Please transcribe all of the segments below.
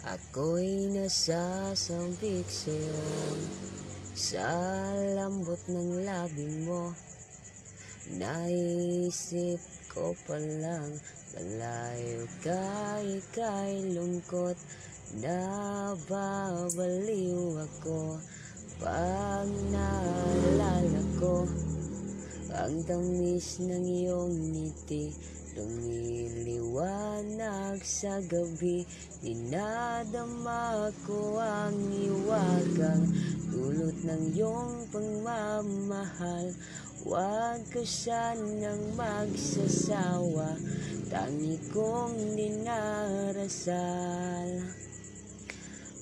Ako'y nasasambik sa'yo sa lambot ng labi mo. Naisip ko palang malayo ka, ika'y lungkot. Nababaliw ako pag naalala ko ang tamis ng iyong ngiti. Lumiliwanag sa gabi, dinadama ko ang iwagang dulot ng iyong pagmamahal. Huwag ka sanang magsasawa, tangi kong dinarasal.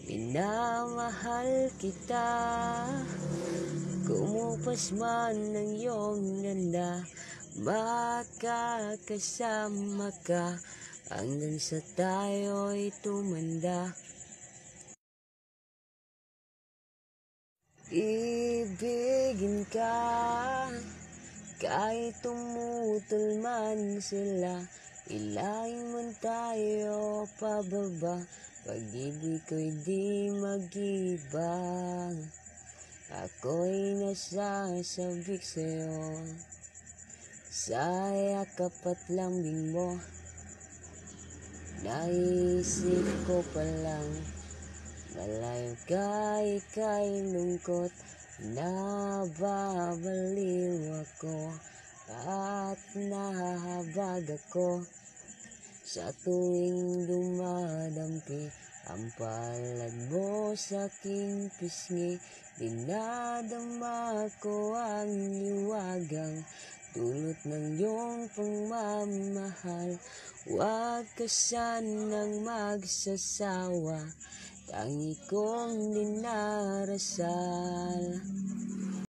Minamahal kita, kumupas man ng iyong ganda. Makakasama ka hanggang sa tayo'y tumanda. Ibigin ka kahit tumutol man sila. Ilayin man tayo pababa, pag-ibig ko'y di mag-iba. Ako'y nasasabik sa'yo sa yakap at lambing mo. Naisip ko palang malayo ka, ika'y lungkot. Nababaliw ako at nahahabag ako sa tuwing dumadampi ang palad mo sa aking pisngi. Dinadama ko ang iwagang dulot ng iyong pagmamahal. Huwag ka sanang magsasawa, tangi kong dinarasal.